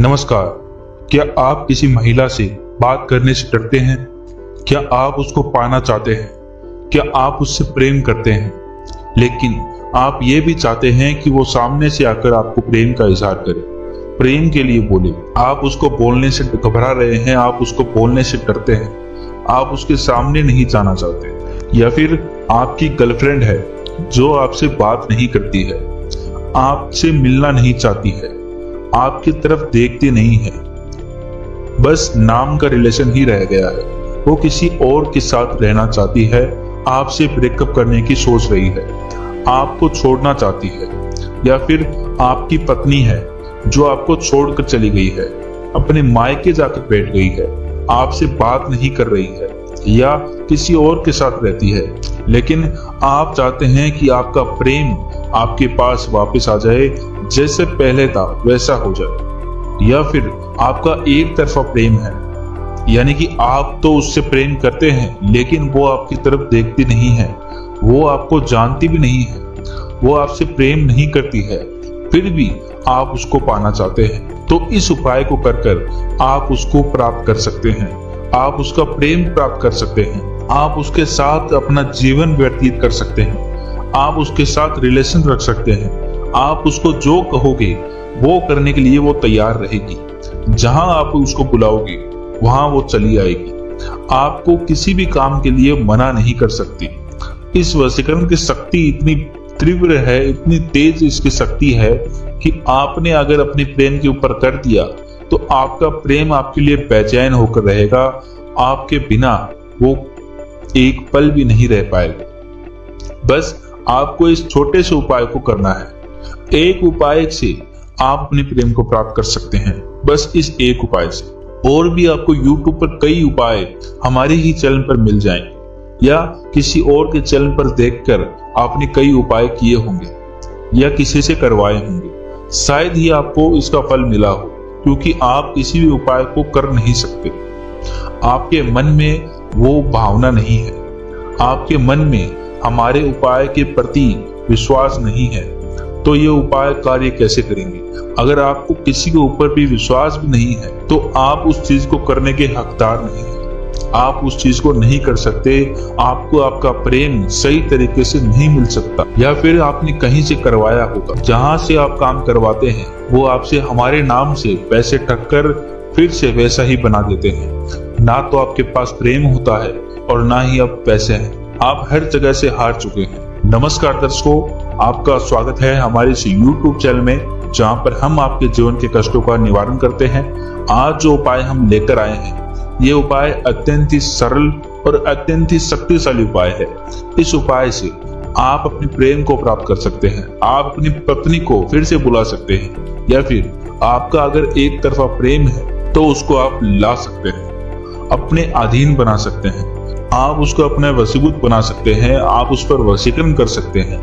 नमस्कार। क्या आप किसी महिला से बात करने से डरते हैं? क्या आप उसको पाना चाहते हैं? क्या आप उससे प्रेम करते हैं, लेकिन आप ये भी चाहते हैं कि वो सामने से आकर आपको प्रेम का इजहार करे, प्रेम के लिए बोले? आप उसको बोलने से घबरा रहे हैं, आप उसको बोलने से डरते हैं, आप उसके सामने नहीं जाना चाहते। या फिर आपकी गर्लफ्रेंड है जो आपसे बात नहीं करती है, आपसे मिलना नहीं चाहती है, आपकी तरफ देखती नहीं है, बस नाम का रिलेशन ही रह गया है, वो किसी और के साथ रहना चाहती है, आपसे ब्रेकअप करने की सोच रही है, आपको छोड़ना चाहती है। या फिर आपकी पत्नी है जो आपको छोड़कर चली गई है, अपने मायके जाकर बैठ गई है, आपसे बात नहीं कर रही है या किसी और के साथ रहती है, लेकिन आप चाहते हैं कि आपका प्रेम आपके पास वापस आ जाए, जैसे पहले था वैसा हो जाए। या फिर आपका एक तरफा प्रेम है, यानी कि आप तो उससे प्रेम करते हैं लेकिन वो आपकी तरफ देखती नहीं है, वो आपको जानती भी नहीं है, वो आपसे प्रेम नहीं करती है, फिर भी आप उसको पाना चाहते हैं। तो इस उपाय को कर आप उसको प्राप्त कर सकते हैं, आप उसका प्रेम प्राप्त कर सकते हैं, आप उसके साथ अपना जीवन व्यतीत कर सकते हैं, आप उसके साथ रिलेशन रख सकते हैं, आप उसको जो कहोगे वो करने के लिए वो तैयार रहेगी, जहां आप उसको बुलाओगे वहां वो चली आएगी, आपको किसी भी काम के लिए मना नहीं कर सकती। इस वशीकरण की शक्ति इतनी तीव्र है, इतनी तेज इसकी शक्ति है कि आपने अगर अपने प्रेम के ऊपर कर दिया तो आपका प्रेम आपके लिए बेचैन होकर रहेगा, आपके बिना वो एक पल भी नहीं रह पाएगा। बस आपको इस छोटे से उपाय को करना है। एक उपाय से आप अपने प्रेम को प्राप्त कर सकते हैं, बस इस एक उपाय से। और भी आपको YouTube पर कई उपाय हमारे ही चैनल पर मिल जाएंगे, या किसी और के चैनल पर देखकर आपने कई उपाय किए होंगे या किसी से करवाए होंगे, शायद ही आपको इसका फल मिला हो, क्योंकि आप किसी भी उपाय को कर नहीं सकते। आपके मन में वो भावना नहीं है, आपके मन में हमारे उपाय के प्रति विश्वास नहीं है, तो ये उपाय कार्य कैसे करेंगे? अगर आपको किसी के ऊपर भी विश्वास भी नहीं है तो आप उस चीज को करने के हकदार नहीं है, आप उस चीज को नहीं कर सकते, आपको आपका प्रेम सही तरीके से नहीं मिल सकता। या फिर आपने कहीं से करवाया होगा, जहां से आप काम करवाते हैं वो आपसे हमारे नाम से पैसे ठगकर फिर से वैसा ही बना देते हैं। ना तो आपके पास प्रेम होता है और ना ही अब पैसे हैं, आप हर जगह से हार चुके हैं। नमस्कार दर्शकों, आपका स्वागत है हमारे इस YouTube चैनल में, जहां पर हम आपके जीवन के कष्टों का निवारण करते हैं। आज जो उपाय हम लेकर आए हैं, ये उपाय अत्यंत ही सरल और अत्यंत ही शक्तिशाली उपाय है। इस उपाय से आप अपने प्रेम को प्राप्त कर सकते हैं, आप अपनी पत्नी को फिर से बुला सकते हैं, या फिर आपका अगर एक तरफा प्रेम है तो उसको आप ला सकते हैं, अपने अधीन बना सकते हैं, आप उसको अपने वशीभूत बना सकते हैं, आप उस पर वशीकरण कर सकते हैं,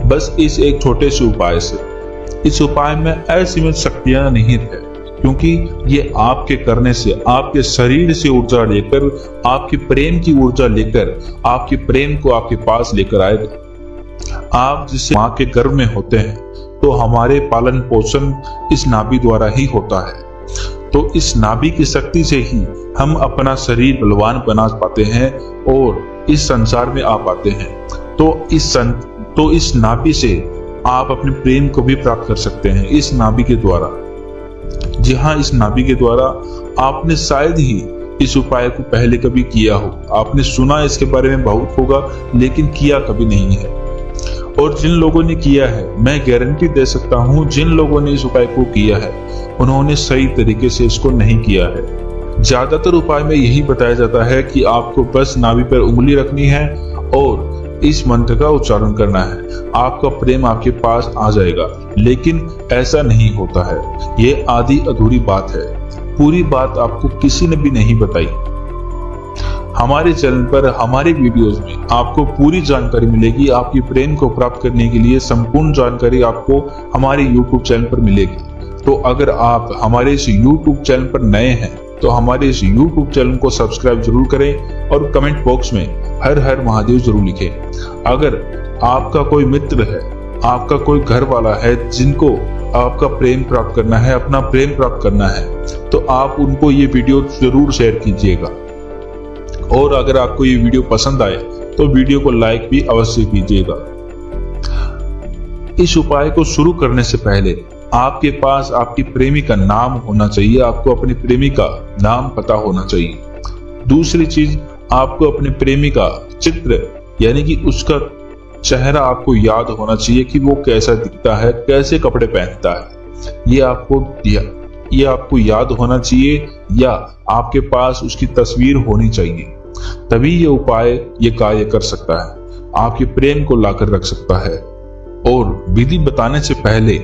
बस इस एक छोटे से उपाय से। इस उपाय में असीमित शक्तियां नहीं है, क्योंकि ये आपके करने से, आपके शरीर से ऊर्जा लेकर, आपके प्रेम की ऊर्जा लेकर, आपके प्रेम को आपके पास लेकर आएगा। आप जिस माँ के गर्भ में होते हैं तो हमारे पालन पोषण इस नाभि द्वारा ही होता है, तो इस नाभि की शक्ति से ही हम अपना शरीर बलवान बना पाते हैं और इस संसार में आ पाते हैं। तो इस नाभि से आप अपने प्रेम को भी प्राप्त कर सकते हैं, इस नाभि के द्वारा। जी हाँ, इस नाभि के द्वारा आपने शायद ही इस उपाय को पहले कभी किया हो, आपने सुना इसके बारे में बहुत होगा, लेकिन किया कभी नहीं है। और जिन लोगों ने किया है, मैं गारंटी दे सकता हूं, जिन लोगों ने इस उपाय को किया है उन्होंने सही तरीके से इसको नहीं किया है। ज्यादातर उपाय में यही बताया जाता है कि आपको बस नाभि पर उंगली रखनी है और इस मंत्र का उच्चारण करना है, आपका प्रेम आपके पास आ जाएगा, लेकिन ऐसा नहीं होता है। ये आधी अधूरी बात है, पूरी बात आपको किसी ने भी नहीं बताई। हमारे चैनल पर, हमारे वीडियोस में आपको पूरी जानकारी मिलेगी। आपकी प्रेम को प्राप्त करने के लिए संपूर्ण जानकारी आपको हमारे YouTube चैनल पर मिलेगी। तो अगर आप हमारे इस YouTube चैनल पर नए हैं तो हमारे इस YouTube चैनल को सब्सक्राइब जरूर करें और कमेंट बॉक्स में हर हर महादेव जरूर लिखें। अगर आपका कोई मित्र है, आपका कोई घर वाला है जिनको आपका प्रेम प्राप्त करना है, अपना प्रेम प्राप्त करना है, तो आप उनको ये वीडियो जरूर शेयर कीजिएगा। और अगर आपको ये वीडियो पसंद आए तो वीडियो को लाइक भी अवश्य कीजिएगा। इस उपाय को शुरू करने से पहले आपके पास आपकी प्रेमी का नाम होना चाहिए, आपको अपनी प्रेमी का नाम पता होना चाहिए। दूसरी चीज, आपको अपने प्रेमी का चित्र यानी कि उसका चेहरा आपको याद होना चाहिए कि वो कैसा दिखता है, कैसे कपड़े पहनता है। ये आपको याद होना चाहिए या आपके पास उसकी तस्वीर होनी चाहिए, तभी ये उपाय ये कार्य कर सकता है, आपके प्रेम को लाकर रख सकता है। और विधि बताने से पहले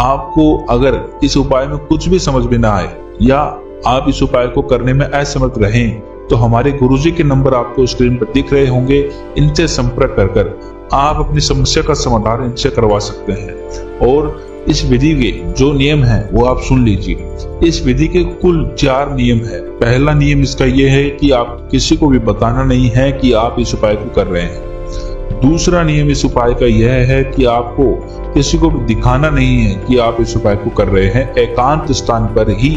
आपको अगर इस उपाय में कुछ भी समझ में ना आए या आप इस उपाय को करने में असमर्थ रहें, तो हमारे गुरुजी के नंबर आपको स्क्रीन पर दिख रहे होंगे, इनसे संपर्क कर आप अपनी समस्या का समाधान इनसे करवा सकते हैं। और इस विधि के जो नियम हैं वो आप सुन लीजिए। इस विधि के कुल 4 नियम है। पहला नियम इसका यह है कि आप किसी को भी बताना नहीं है कि आप इस उपाय को कर रहे हैं। दूसरा नियम इस उपाय का यह है कि आपको किसी को भी दिखाना नहीं है कि आप इस उपाय को कर रहे हैं, एकांत स्थान पर ही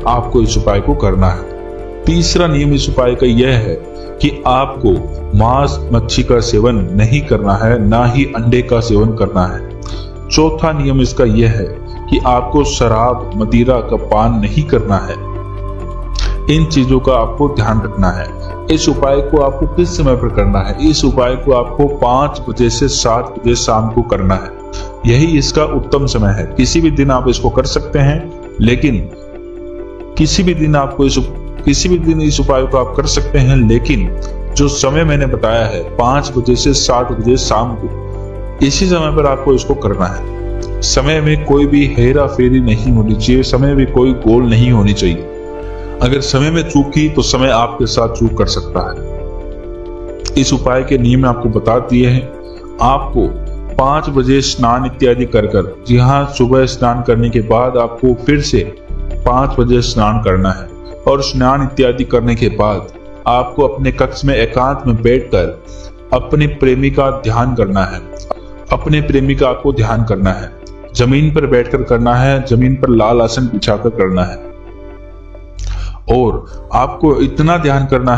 आपको इस उपाय को करना है। तीसरा नियम इस उपाय का यह है कि आपको मांस मच्छी का सेवन नहीं करना है, ना ही अंडे का सेवन करना है। चौथा नियम इसका यह है कि आपको शराब मदिरा का पान नहीं करना है। इन चीजों का आपको ध्यान रखना है। इस उपाय को आपको किस समय पर करना है? इस उपाय को आपको 5 बजे से 7 बजे शाम को करना है। यही इसका उत्तम समय है। किसी भी दिन आप इसको कर सकते हैं, लेकिन किसी भी दिन इस उपाय को आप कर सकते हैं, लेकिन जो समय मैंने बताया है 5 बजे से 7 बजे शाम को, इसी समय पर आपको इसको करना है। समय में कोई भी हेरा फेरी नहीं होनी चाहिए, समय में कोई गोल नहीं होनी चाहिए। अगर समय में चूक की तो समय आपके साथ चूक कर सकता है। इस उपाय के नियम आपको बता दिए हैं। आपको 5 बजे स्नान इत्यादि कर जी हाँ, सुबह स्नान करने के बाद आपको फिर से 5 बजे स्नान करना है। और स्नान इत्यादि करने के बाद आपको अपने कक्ष में एकांत में बैठकर अपने प्रेमी का ध्यान करना है। अपने प्रेमी का आपको ध्यान करना है। जमीन पर बैठकर करना है, जमीन पर लाल आसन बिछाकर करना है। और आपको इतना ध्यान करना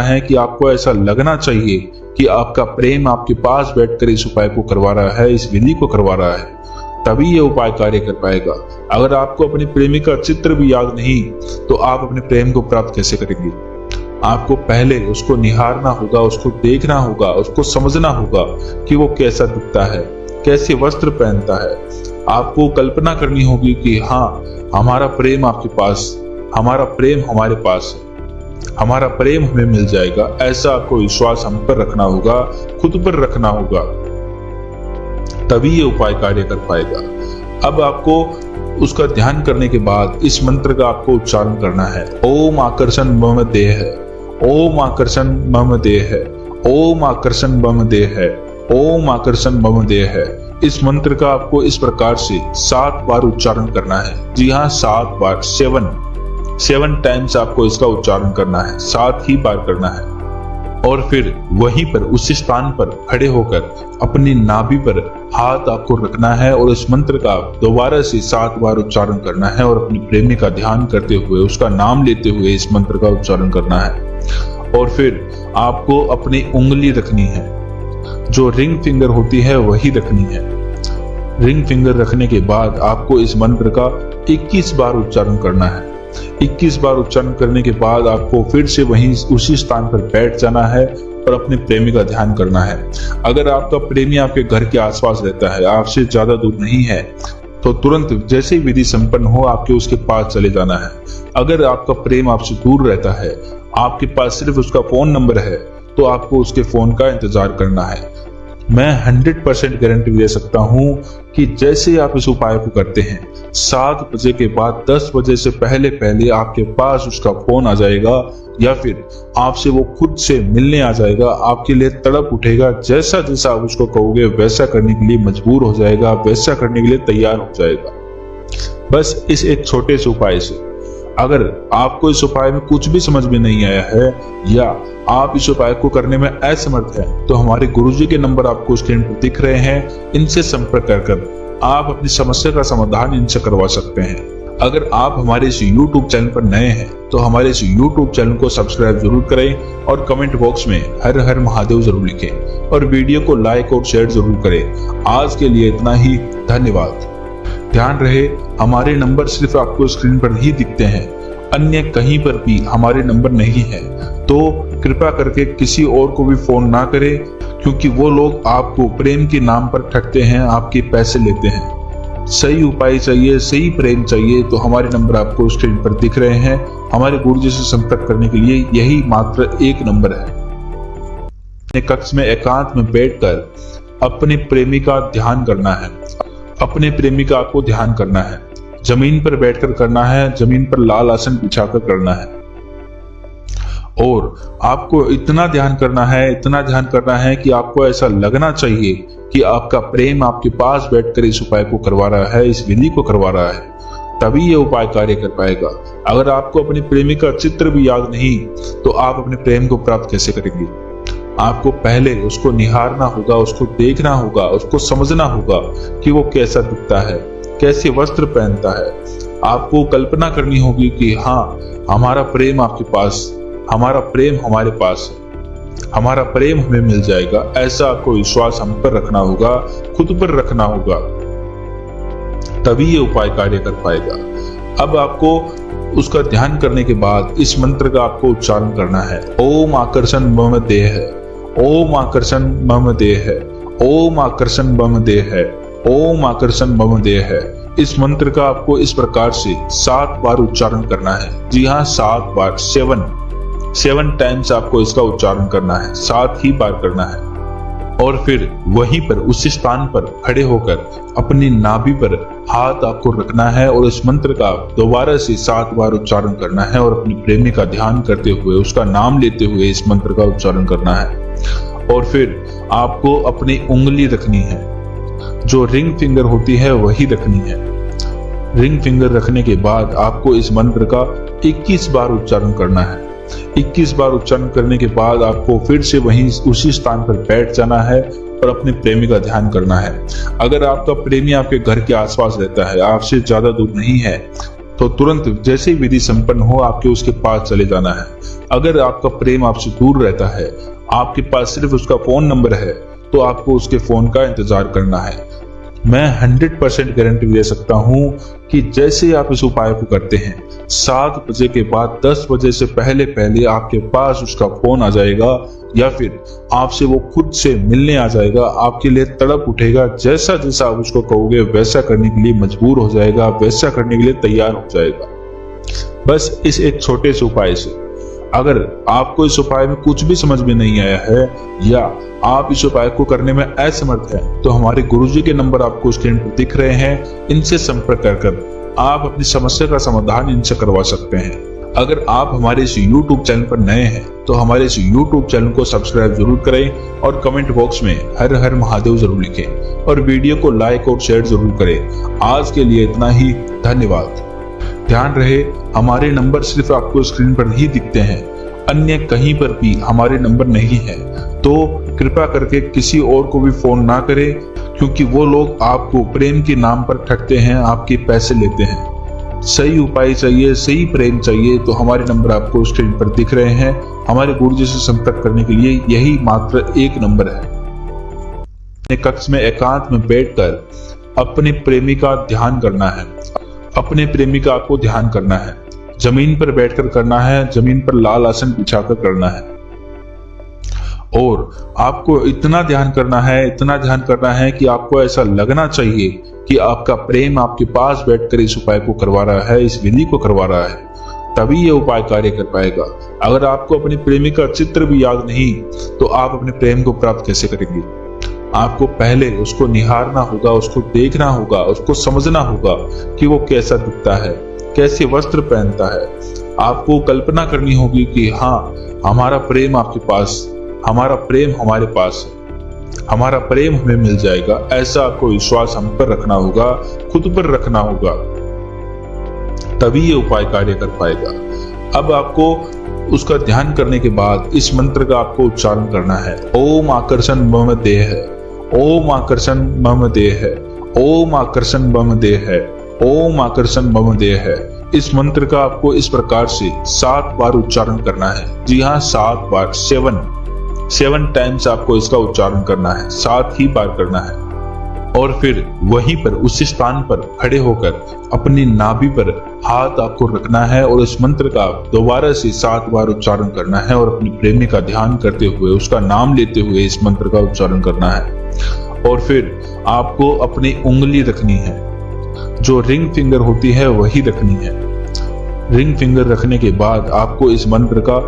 है कि आपको ऐसा लगना चाहिए कि आपका प्रेम आपके पास बैठकर इस उपाय को करवा रहा है, इस विधि को करवा रहा है, तभी ये उपाय कार्य कर पाएगा। अगर आपको अपनी प्रेमी का चित्र भी याद नहीं तो आप अपने प्रेम को प्राप्त कैसे करेंगे? आपको पहले उसको निहारना होगा, उसको देखना होगा, उसको समझना होगा कि वो कैसा दिखता है, कैसे वस्त्र पहनता है। आपको कल्पना करनी होगी कि हाँ, हमारा प्रेम आपके पास, हमारा प्रेम हमारे पास है, हमारा प्रेम हमें मिल जाएगा। ऐसा आपको विश्वास हम पर रखना होगा, खुद पर रखना होगा, तभी ये उपाय कार्य कर पाएगा। अब आपको उसका ध्यान करने के बाद इस मंत्र का आपको उच्चारण करना है। ओम आकर्षण मम देह, ओम आकर्षण मम देह, ओम आकर्षण मम देह, ओम आकर्षण मम देह। इस मंत्र का आपको इस प्रकार से 7 बार उच्चारण करना है। जी हाँ, 7 बार, 7 टाइम्स आपको इसका उच्चारण करना है, 7 ही बार करना है। और फिर वहीं पर उसी स्थान पर खड़े होकर अपनी नाभि पर हाथ आपको रखना है और इस मंत्र का दोबारा से 7 बार उच्चारण करना है और अपनी प्रेमी का ध्यान करते हुए, उसका नाम लेते हुए इस मंत्र का उच्चारण करना है। और फिर आपको अपनी उंगली रखनी है, जो रिंग फिंगर होती है वही रखनी है। रिंग फिंगर रखने के बाद आपको इस मंत्र का 21 बार उच्चारण करना है। 21 बार उच्चारण करने के बाद आपको फिर से वहीं उसी स्थान पर बैठ जाना है और अपने प्रेमी का ध्यान करना है। अगर आपका प्रेमी आपके घर के आसपास रहता है, आपसे ज्यादा दूर नहीं है, तो तुरंत जैसे ही विधि संपन्न हो आपके उसके पास चले जाना है। अगर आपका प्रेम आपसे दूर रहता है, आपके पास सिर्फ उसका फोन नंबर है, तो आपको उसके फोन का इंतजार करना है। मैं 100% गारंटी दे सकता हूं कि जैसे आप इस उपाय को करते हैं, 7 बजे के बाद 10 बजे से पहले आपके पास उसका फोन आ जाएगा या फिर आपसे वो खुद से मिलने आ जाएगा, आपके लिए तड़प उठेगा। जैसा जैसा आप उसको कहोगे वैसा करने के लिए मजबूर हो जाएगा, वैसा करने के लिए तैयार हो जाएगा। बस इस एक छोटे से उपाय से। अगर आपको इस उपाय में कुछ भी समझ में नहीं आया है या आप इस उपाय को करने में असमर्थ हैं, तो हमारे गुरुजी के नंबर आपको स्क्रीन पर दिख रहे हैं, इनसे संपर्क कर आप अपनी समस्या का समाधान इनसे करवा सकते हैं। अगर आप हमारे इस YouTube चैनल पर नए हैं तो हमारे इस YouTube चैनल को सब्सक्राइब जरूर करें और कमेंट बॉक्स में हर हर महादेव जरूर लिखें और वीडियो को लाइक और शेयर जरूर करें। आज के लिए इतना ही, धन्यवाद। ध्यान रहे, हमारे नंबर सिर्फ आपको स्क्रीन पर ही दिखते हैं, अन्य कहीं पर भी हमारे नंबर नहीं है, तो कृपया करके किसी और को भी फोन ना करें, क्योंकि वो लोग आपको प्रेम के नाम पर ठगते हैं, आपके पैसे लेते हैं। सही उपाय चाहिए, सही प्रेम चाहिए तो हमारे नंबर आपको स्क्रीन पर दिख रहे हैं। हमारे गुरुजी से संपर्क करने के लिए यही मात्र एक नंबर है। अपने कक्ष में एकांत में बैठकर अपने प्रेमी का ध्यान करना है। अपने प्रेमी का आपको ध्यान करना है, जमीन पर बैठकर करना है, जमीन पर लाल आसन बिछाकर करना है। और आपको इतना ध्यान करना है, इतना ध्यान करना है कि आपको ऐसा लगना चाहिए कि आपका प्रेम आपके पास बैठकर इस उपाय को करवा रहा है, इस विधि को करवा रहा है, तभी ये उपाय कार्य कर पाएगा। अगर आपको अपने प्रेमी का चित्र भी याद नहीं तो आप अपने प्रेम को प्राप्त कैसे करेंगे? आपको पहले उसको निहारना होगा, उसको देखना होगा, उसको समझना होगा कि वो कैसा दिखता है, कैसे वस्त्र पहनता है। आपको कल्पना करनी होगी कि हाँ, हमारा प्रेम आपके पास, हमारा प्रेम हमारे पास है, हमारा प्रेम हमें मिल जाएगा। ऐसा आपको विश्वास हम पर रखना होगा, खुद पर रखना होगा, तभी ये उपाय कार्य कर पाएगा। अब आपको उसका ध्यान करने के बाद इस मंत्र का आपको उच्चारण करना है। ओम आकर्षण मम देह, ओम आकर्षण मम देह, ओम आकर्षण मम देह, ओम आकर्षण मम देह। इस मंत्र का आपको इस प्रकार से 7 बार उच्चारण करना है। जी हाँ, 7 बार, 7 टाइम्स आपको इसका उच्चारण करना है, 7 ही बार करना है। और फिर वहीं पर उसी स्थान पर खड़े होकर अपनी नाभि पर हाथ आपको रखना है और इस मंत्र का दोबारा से 7 बार उच्चारण करना है और अपने प्रेमी का ध्यान करते हुए, उसका नाम लेते हुए इस मंत्र का उच्चारण करना है। और फिर आपको अपनी उंगली रखनी है, जो रिंग फिंगर होती है वही रखनी है। रिंग फिंगर रखने के बाद आपको इस मंत्र का 21 बार उच्चारण करना है। 21 बार उच्चारण करने के बाद आपको फिर से वहीं उसी स्थान पर बैठ जाना है और अपने प्रेमी का ध्यान करना है। अगर आपका प्रेमी आपके घर के आसपास रहता है, आपसे ज्यादा दूर नहीं है, तो तुरंत जैसे ही विधि संपन्न हो आपके उसके पास चले जाना है। अगर आपका प्रेम आपसे दूर रहता है, आपके पास सिर्फ उसका फोन नंबर है, तो आपको उसके फोन का इंतजार करना है। मैं 100% गारंटी दे सकता हूं कि जैसे आप इस उपाय को करते हैं, 7 बजे के बाद 10 बजे से पहले आपके पास उसका फोन आ जाएगा या फिर आपसे वो खुद से मिलने आ जाएगा, आपके लिए तड़प उठेगा। जैसा जैसा आप उसको कहोगे वैसा करने के लिए मजबूर हो जाएगा, वैसा करने के लिए तैयार हो जाएगा। बस इस एक छोटे से उपाय से। अगर आपको इस उपाय में कुछ भी समझ में नहीं आया है या आप इस उपाय को करने में असमर्थ हैं, तो हमारे गुरुजी के नंबर आपको स्क्रीन पर दिख रहे हैं, इनसे संपर्क कर आप अपनी समस्या का समाधान इनसे करवा सकते हैं। अगर आप हमारे इस YouTube चैनल पर नए हैं तो हमारे इस YouTube चैनल को सब्सक्राइब जरूर करें और कमेंट बॉक्स में हर हर महादेव जरूर लिखें और वीडियो को लाइक और शेयर जरूर करें। आज के लिए इतना ही, धन्यवाद। ध्यान रहे, हमारे नंबर सिर्फ आपको स्क्रीन पर ही दिखते हैं, अन्य कहीं पर भी हमारे नंबर नहीं है, तो कृपया करके किसी और को भी फोन ना करें, क्योंकि वो लोग आपको प्रेम के नाम पर ठगते हैं, आपके पैसे लेते हैं। सही उपाय चाहिए, सही प्रेम चाहिए तो हमारे नंबर आपको स्क्रीन पर दिख रहे हैं। हमारे गुरुजी से संपर्क करने के लिए यही मात्र एक नंबर है। अपने कक्ष में एकांत में बैठकर अपने प्रेमी का ध्यान करना है। अपने प्रेमी का आपको ध्यान करना है, जमीन पर बैठकर करना है, जमीन पर लाल आसन बिछाकर करना है। और आपको इतना ध्यान करना है, इतना ध्यान करना है कि आपको ऐसा लगना चाहिए कि आपका प्रेम आपके पास बैठकर इस उपाय को करवा रहा है, इस विधि को करवा रहा है, तभी ये उपाय कार्य कर पाएगा। अगर आपको अपने प्रेमी का चित्र भी याद नहीं तो आप अपने प्रेम को प्राप्त कैसे करेंगे? आपको पहले उसको निहारना होगा, उसको देखना होगा, उसको समझना होगा कि वो कैसा दिखता है, कैसे वस्त्र पहनता है। आपको कल्पना करनी होगी कि हाँ, हमारा प्रेम आपके पास, हमारा प्रेम हमारे पास है, हमारा प्रेम हमें मिल जाएगा। ऐसा आपको विश्वास हम पर रखना होगा, खुद पर रखना होगा, तभी ये उपाय कार्य कर पाएगा। अब आपको उसका ध्यान करने के बाद इस मंत्र का आपको उच्चारण करना है। ओम आकर्षण मम देह, ओम आकर्षण मम देह, ओम आकर्षण बम दे है, ओम आकर्षण बम दे है। इस मंत्र का आपको इस प्रकार से 7 बार उच्चारण करना है। जी हाँ, 7 बार, 7 टाइम्स आपको इसका उच्चारण करना है, 7 ही बार करना है। और फिर वहीं पर उसी स्थान पर खड़े होकर अपनी नाभि पर हाथ आपको रखना है और इस मंत्र का दोबारा से 7 बार उच्चारण करना है और अपनी प्रेमी का ध्यान करते हुए, उसका नाम लेते हुए इस मंत्र का उच्चारण करना है। और फिर आपको अपनी उंगली रखनी है, जो रिंग फिंगर होती है वही रखनी है। रिंग फिंगर रखने के बाद आपको इस मंत्र का